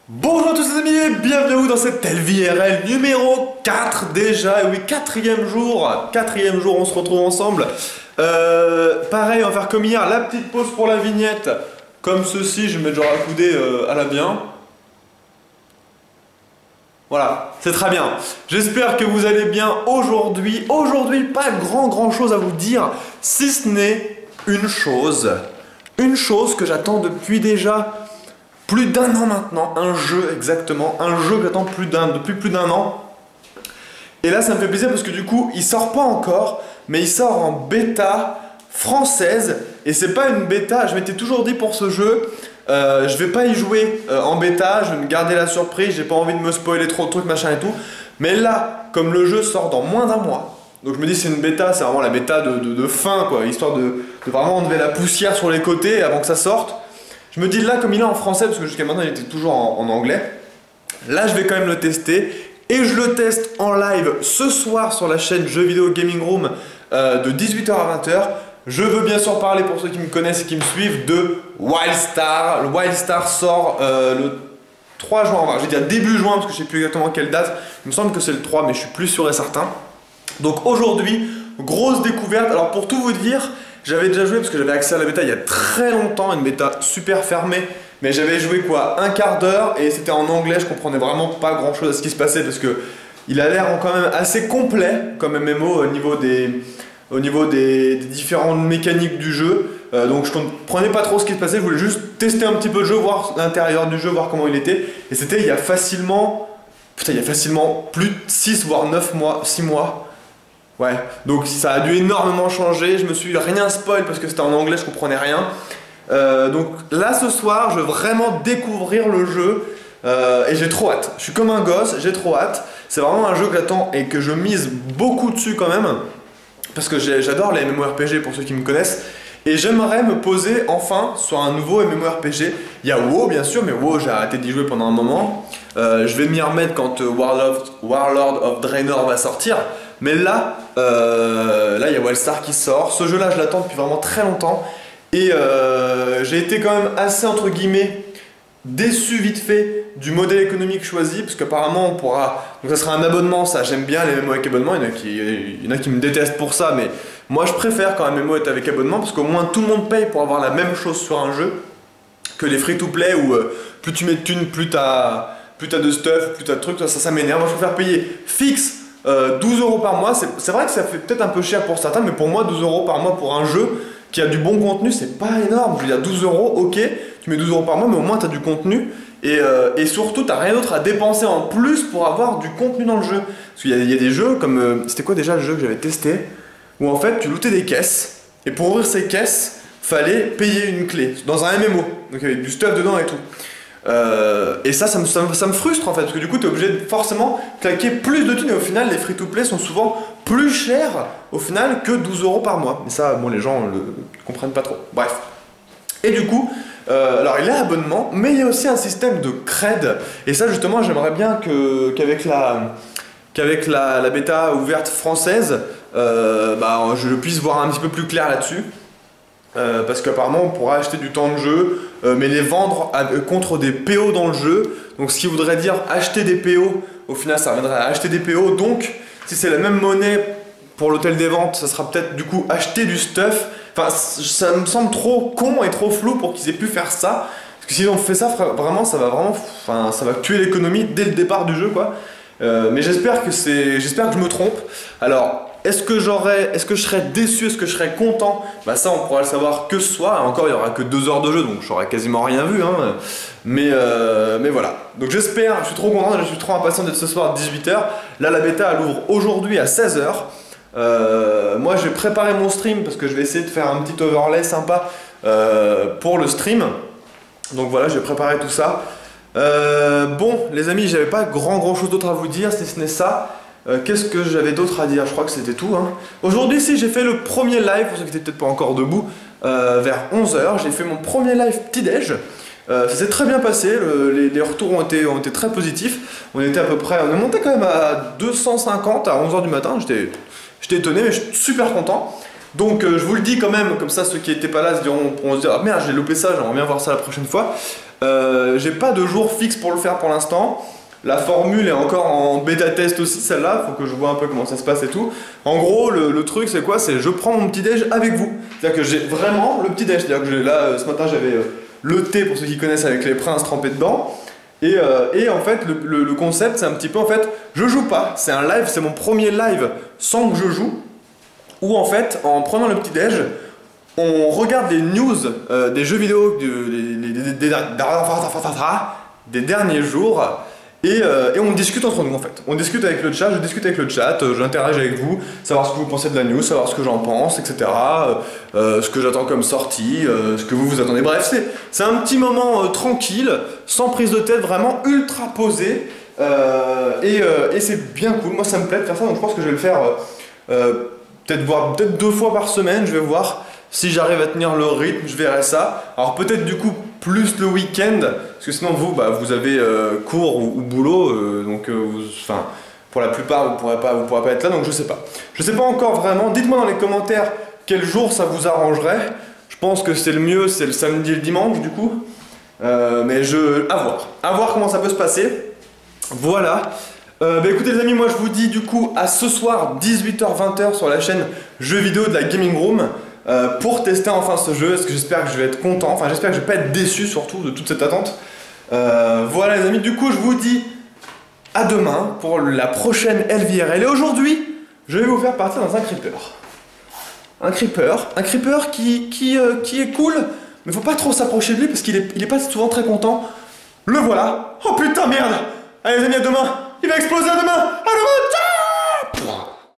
Bonjour à tous les amis et bienvenue à vous dans cette LVRL numéro 4 déjà, et oui, quatrième jour on se retrouve ensemble. Pareil, on va faire comme hier, la petite pause pour la vignette, comme ceci, je vais mettre genre accoudé à la bien. Voilà, c'est très bien. J'espère que vous allez bien aujourd'hui. Aujourd'hui, pas grand chose à vous dire, si ce n'est une chose que j'attends depuis déjà plus d'un an maintenant, un jeu exactement, un jeu que j'attends depuis plus d'un an. Et là ça me fait plaisir parce que du coup il sort pas encore, mais il sort en bêta française. Et c'est pas une bêta, je m'étais toujours dit pour ce jeu, je vais pas y jouer en bêta, je vais me garder la surprise, j'ai pas envie de me spoiler trop de trucs machin et tout. Mais là, comme le jeu sort dans moins d'un mois, donc je me dis c'est une bêta, c'est vraiment la bêta de fin quoi, histoire de vraiment enlever la poussière sur les côtés avant que ça sorte. Je me dis là, comme il est en français, parce que jusqu'à maintenant il était toujours en anglais, là je vais quand même le tester. Et je le teste en live ce soir sur la chaîne Jeux Vidéo Gaming Room de 18h à 20h. Je veux bien sûr parler, pour ceux qui me connaissent et qui me suivent, de Wildstar. Le Wildstar sort le 3 juin, enfin, je vais dire début juin parce que je ne sais plus exactement quelle date. Il me semble que c'est le 3 mais je suis plus sûr et certain. Donc aujourd'hui, grosse découverte. Alors pour tout vous dire, j'avais déjà joué parce que j'avais accès à la bêta il y a très longtemps, une bêta super fermée. Mais j'avais joué quoi, un quart d'heure et c'était en anglais, je comprenais vraiment pas grand chose à ce qui se passait parce que il a l'air quand même assez complet comme MMO au niveau des différentes mécaniques du jeu. Donc je comprenais pas trop ce qui se passait, je voulais juste tester un petit peu le jeu, voir l'intérieur du jeu, voir comment il était. Et c'était il y a facilement, putain, il y a facilement plus de 6 voire 9 mois, 6 mois. Ouais, donc ça a dû énormément changer, je me suis rien spoil parce que c'était en anglais, je comprenais rien. Donc là ce soir, je veux vraiment découvrir le jeu et j'ai trop hâte. Je suis comme un gosse, j'ai trop hâte. C'est vraiment un jeu que j'attends et que je mise beaucoup dessus quand même. Parce que j'adore les MMORPG pour ceux qui me connaissent. Et j'aimerais me poser enfin sur un nouveau MMORPG. Il y a WoW bien sûr, mais WoW j'ai arrêté d'y jouer pendant un moment. Je vais m'y remettre quand Warlord of Draenor va sortir. Mais là, il y a Wildstar qui sort. Ce jeu là je l'attends depuis vraiment très longtemps. Et j'ai été quand même assez entre guillemets déçu vite fait du modèle économique choisi, parce qu'apparemment on pourra, donc ça sera un abonnement, ça j'aime bien les MMO avec abonnement, il y en a qui me détestent pour ça, mais moi je préfère quand un MMO est avec abonnement, parce qu'au moins tout le monde paye pour avoir la même chose sur un jeu, que les free to play où plus tu mets de thunes, plus t'as de stuff, plus t'as de trucs, ça m'énerve. Moi je préfère payer fixe 12 € par mois, c'est vrai que ça fait peut-être un peu cher pour certains, mais pour moi 12 € par mois pour un jeu qui a du bon contenu, c'est pas énorme. Je veux dire 12 €, ok, tu mets 12 € par mois, mais au moins tu as du contenu et surtout tu n'as rien d'autre à dépenser en plus pour avoir du contenu dans le jeu. Parce qu'il y a des jeux comme, c'était quoi déjà le jeu que j'avais testé, où en fait tu lootais des caisses et pour ouvrir ces caisses, fallait payer une clé dans un MMO, donc avec du stuff dedans et tout. Et ça me frustre en fait, parce que du coup tu es obligé de forcément claquer plus de thunes et au final les free-to-play sont souvent plus chers au final que 12 € par mois. Mais ça, bon, les gens ne comprennent pas trop. Bref. Et du coup, alors il y a abonnement, mais il y a aussi un système de cred. Et ça justement j'aimerais bien qu'avec la bêta ouverte française, je puisse voir un petit peu plus clair là-dessus. Parce qu'apparemment on pourra acheter du temps de jeu mais les vendre contre des PO dans le jeu, donc ce qui voudrait dire acheter des PO, au final ça reviendrait à acheter des PO, donc si c'est la même monnaie pour l'hôtel des ventes, ça sera peut-être du coup acheter du stuff. Enfin ça me semble trop con et trop flou pour qu'ils aient pu faire ça, parce que s'ils ont fait ça vraiment ça va tuer l'économie dès le départ du jeu quoi. Mais j'espère que je me trompe. Alors est-ce que je serais déçu, est-ce que je serais content? Bah ça on pourra le savoir que ce soir, et encore il n'y aura que 2 heures de jeu, donc j'aurai quasiment rien vu hein. Mais voilà, donc j'espère, je suis trop content, je suis trop impatient d'être ce soir à 18h. Là la bêta elle ouvre aujourd'hui à 16h. Moi j'ai préparé mon stream parce que je vais essayer de faire un petit overlay sympa pour le stream. Donc voilà, j'ai préparé tout ça. Bon les amis, j'avais pas grand chose d'autre à vous dire si ce n'est ça. Qu'est-ce que j'avais d'autre à dire? Je crois que c'était tout hein. Aujourd'hui si j'ai fait le premier live, pour ceux qui n'étaient peut-être pas encore debout, vers 11h, j'ai fait mon premier live petit-déj. Ça s'est très bien passé, les retours ont été très positifs. On était à peu près, on est monté quand même à 250 à 11h du matin, j'étais étonné mais je suis super content. Donc je vous le dis quand même, comme ça ceux qui n'étaient pas là pourront se dire ah merde j'ai loupé ça, j'aimerais bien voir ça la prochaine fois. J'ai pas de jour fixe pour le faire pour l'instant. La formule est encore en bêta test aussi celle-là, faut que je vois un peu comment ça se passe et tout. En gros le truc c'est quoi? C'est je prends mon petit déj avec vous. C'est-à-dire que j'ai vraiment le petit déj, c'est-à-dire que là ce matin j'avais le thé pour ceux qui connaissent avec les princes trempés dedans. Et en fait le concept c'est un petit peu en fait je joue pas, c'est un live, c'est mon premier live sans que je joue. Où en fait, en prenant le petit déj, on regarde les news des jeux vidéo des derniers jours et on discute entre nous en fait. On discute avec le chat, je discute avec le chat, j'interagis avec vous, savoir ce que vous pensez de la news, savoir ce que j'en pense, etc. Ce que j'attends comme sortie, ce que vous attendez. Bref, c'est un petit moment tranquille, sans prise de tête, vraiment ultra posé. Et c'est bien cool, moi ça me plaît de faire ça, donc je pense que je vais le faire... peut-être 2 fois par semaine, je vais voir si j'arrive à tenir le rythme, je verrai ça. Alors peut-être du coup plus le week-end, parce que sinon vous avez cours ou boulot, donc pour la plupart vous pourrez pas être là, donc je sais pas. Je sais pas encore vraiment, dites-moi dans les commentaires quel jour ça vous arrangerait. Je pense que c'est le mieux, c'est le samedi et le dimanche du coup. Mais à voir comment ça peut se passer. Voilà. Écoutez les amis, moi je vous dis du coup à ce soir 18h-20h sur la chaîne jeux vidéo de la Gaming Room pour tester enfin ce jeu, parce que j'espère que je vais être content, enfin j'espère que je vais pas être déçu surtout de toute cette attente. Voilà les amis, du coup je vous dis à demain pour la prochaine LVRL et aujourd'hui je vais vous faire partir dans un creeper. Un creeper qui est cool, mais faut pas trop s'approcher de lui parce qu'il est pas souvent très content. Le voilà. Oh putain merde. Allez les amis, à demain. Il va exploser à demain. À demain. Ciao.